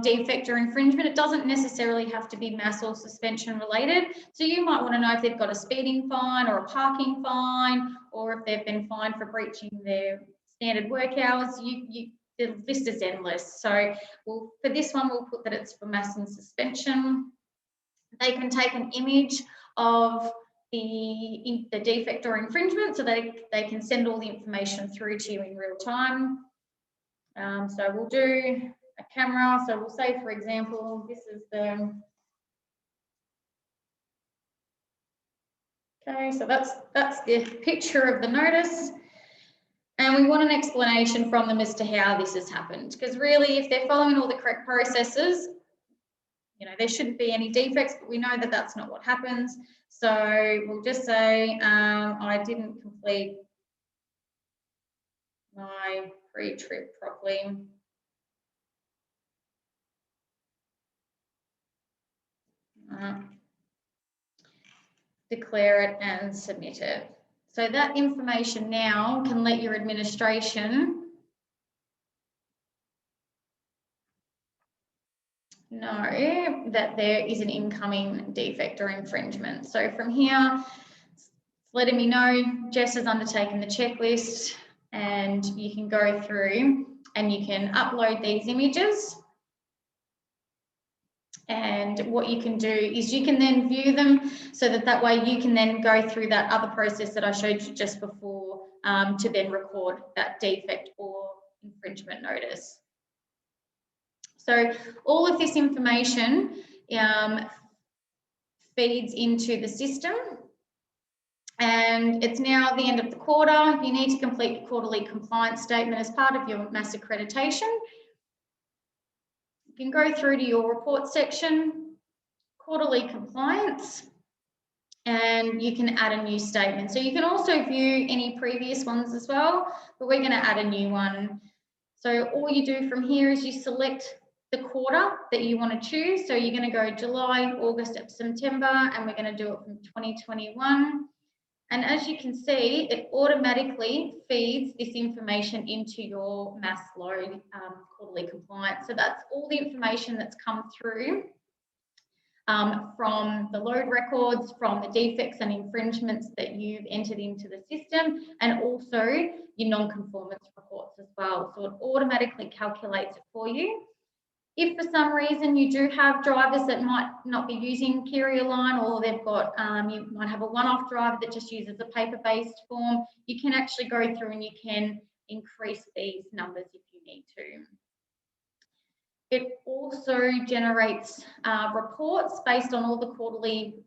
defect or infringement. It doesn't necessarily have to be mass or suspension related. So you might want to know if they've got a speeding fine or a parking fine, or if they've been fined for breaching their standard work hours. The list is endless. So for this one, we'll put that it's for mass and suspension. They can take an image of the defect or infringement so they can send all the information through to you in real time. So we'll do a camera. So we'll say, for example, this is the, okay, so that's the picture of the notice. And we want an explanation from them as to how this has happened. Because really, if they're following all the correct processes, you know, there shouldn't be any defects, but we know that that's not what happens. So we'll just say, I didn't complete my pre-trip properly. Declare it and submit it. So that information now can let your administration know that there is an incoming defect or infringement. So from here, it's letting me know Jess has undertaken the checklist, and you can go through and you can upload these images. And what you can do is you can then view them so that way you can then go through that other process that I showed you just before to then record that defect or infringement notice. So all of this information feeds into the system, and it's now the end of the quarter. You need to complete your quarterly compliance statement as part of your mass accreditation. You can go through to your report section, quarterly compliance, and you can add a new statement. So you can also view any previous ones as well, but we're going to add a new one. So all you do from here is you select the quarter that you want to choose. So you're going to go July, August, September, and we're going to do it from 2021. And as you can see, it automatically feeds this information into your mass load quarterly compliance. So that's all the information that's come through from the load records, from the defects and infringements that you've entered into the system, and also your non-conformance reports as well. So it automatically calculates it for you. If for some reason you do have drivers that might not be using Kiri Align, or they've got, you might have a one-off driver that just uses a paper-based form, you can actually go through and you can increase these numbers if you need to. It also generates reports based on all the quarterly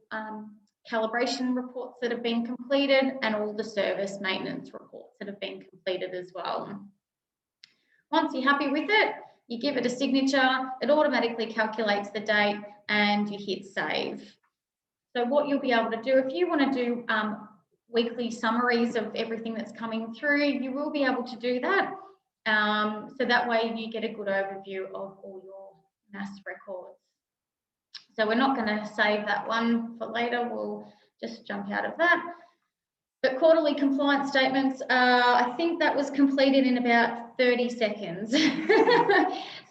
calibration reports that have been completed and all the service maintenance reports that have been completed as well. Once you're happy with it, you give it a signature, it automatically calculates the date, and you hit save. So what you'll be able to do, if you want to do weekly summaries of everything that's coming through, you will be able to do that. So that way you get a good overview of all your mass records. So we're not going to save that one for later, we'll just jump out of that. But quarterly compliance statements, I think that was completed in about 30 seconds.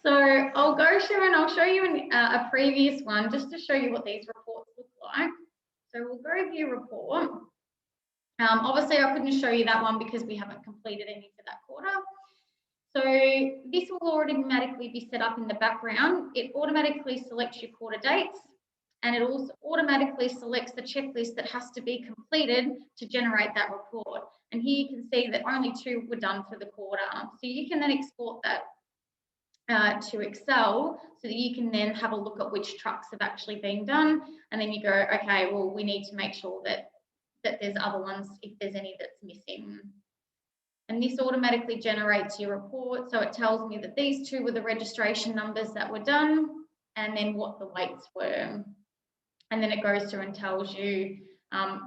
So I'll go through and I'll show you a previous one just to show you what these reports look like. So we'll go view report. Obviously I couldn't show you that one because we haven't completed any for that quarter. So this will automatically be set up in the background. It automatically selects your quarter dates, and it also automatically selects the checklist that has to be completed to generate that report. And here you can see that only 2 were done for the quarter. So you can then export that to Excel so that you can then have a look at which trucks have actually been done. And then you go, okay, well, we need to make sure that there's other ones if there's any that's missing. And this automatically generates your report. So it tells me that these 2 were the registration numbers that were done, and then what the weights were. And then it goes through and tells you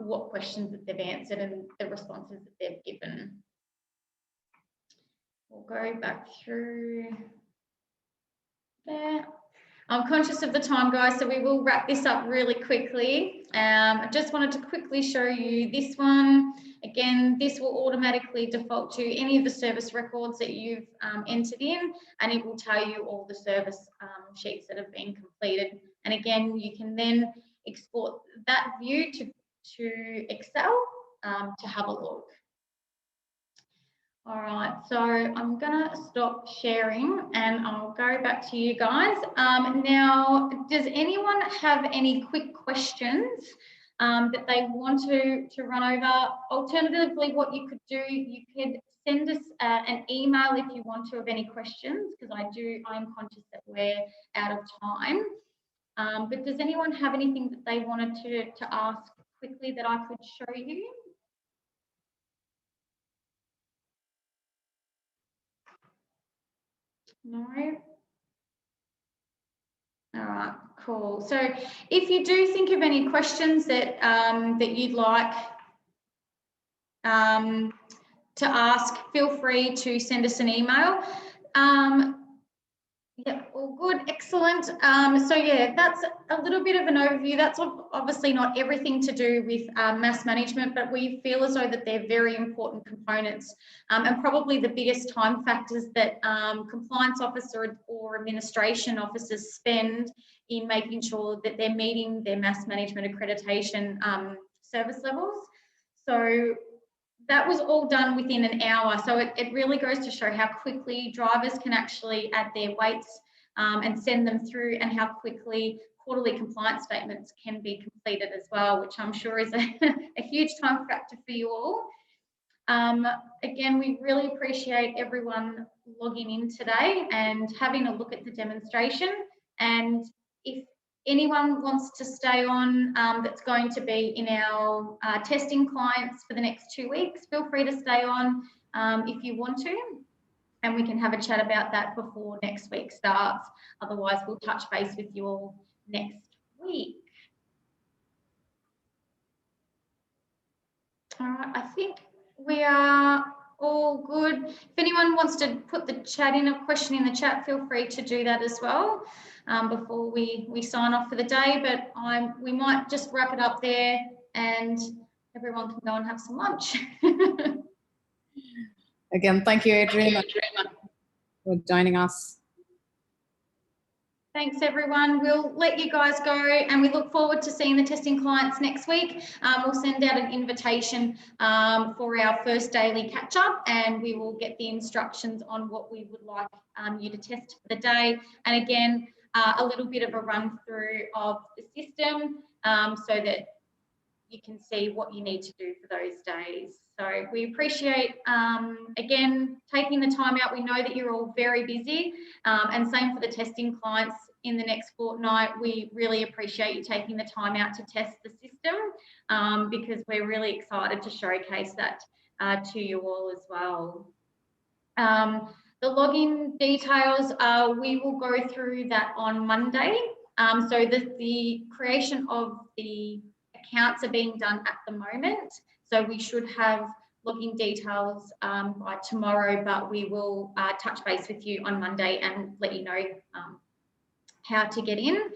what questions that they've answered and the responses that they've given. We'll go back through there. I'm conscious of the time, guys, so we will wrap this up really quickly. I just wanted to quickly show you this one. Again, this will automatically default to any of the service records that you've entered in, and it will tell you all the service sheets that have been completed. And again, you can then export that view to Excel to have a look. All right, so I'm gonna stop sharing and I'll go back to you guys. Now, does anyone have any quick questions that they want to run over. Alternatively, what you could do, you could send us an email if you want to of any questions, because I'm conscious that we're out of time. But does anyone have anything that they wanted to ask quickly that I could show you? No? All right, cool. So if you do think of any questions that that you'd like to ask, feel free to send us an email. Yeah, all good, excellent. So yeah, that's a little bit of an overview. That's obviously not everything to do with mass management, but we feel as though that they're very important components, and probably the biggest time factors that compliance officer or administration officers spend in making sure that they're meeting their mass management accreditation service levels. So that was all done within an hour. So it really goes to show how quickly drivers can actually add their weights and send them through, and how quickly quarterly compliance statements can be completed as well, which I'm sure is a huge time factor for you all. Again, we really appreciate everyone logging in today and having a look at the demonstration. And if anyone wants to stay on that's going to be in our testing clients for the next 2 weeks, feel free to stay on if you want to, and we can have a chat about that before next week starts. Otherwise, we'll touch base with you all next week. All right, I think we are all good. If anyone wants to put the chat in, a question in the chat, feel free to do that as well before we sign off for the day. But we might just wrap it up there, and everyone can go and have some lunch. Again, thank you, Adrian, for joining us. Thanks, everyone. We'll let you guys go, and we look forward to seeing the testing clients next week. We'll send out an invitation for our first daily catch-up, and we will get the instructions on what we would like you to test for the day. And again, a little bit of a run through of the system so that you can see what you need to do for those days. So we appreciate, again, taking the time out. We know that you're all very busy, and same for the testing clients in the next fortnight. We really appreciate you taking the time out to test the system because we're really excited to showcase that to you all as well. The login details, we will go through that on Monday. So the creation of the accounts are being done at the moment. So we should have login details by tomorrow, but we will touch base with you on Monday and let you know how to get in.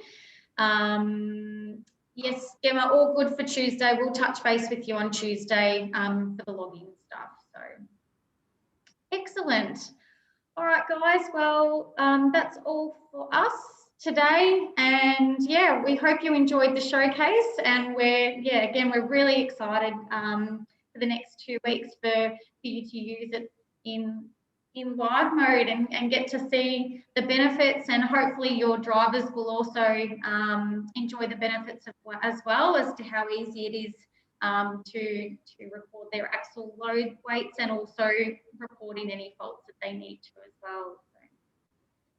Yes, Gemma, all good for Tuesday. We'll touch base with you on Tuesday for the login stuff. So excellent. All right, guys. Well, that's all for us today, and yeah, we hope you enjoyed the showcase, and we're really excited for the next 2 weeks for you to use it in live mode and get to see the benefits, and hopefully your drivers will also enjoy the benefits as well as to how easy it is to record their axle load weights, and also reporting any faults that they need to as well. So,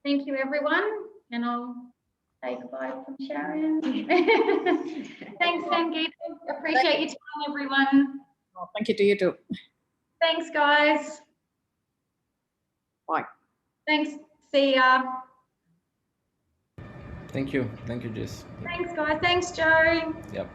thank you, everyone, and I'll say goodbye from Sharon. Thanks, Sangeeta. Appreciate your time, everyone. Oh, thank you to you too. Thanks, guys. Bye. Thanks. See ya. Thank you, Jess. Thanks, guys. Thanks, Joe. Yep.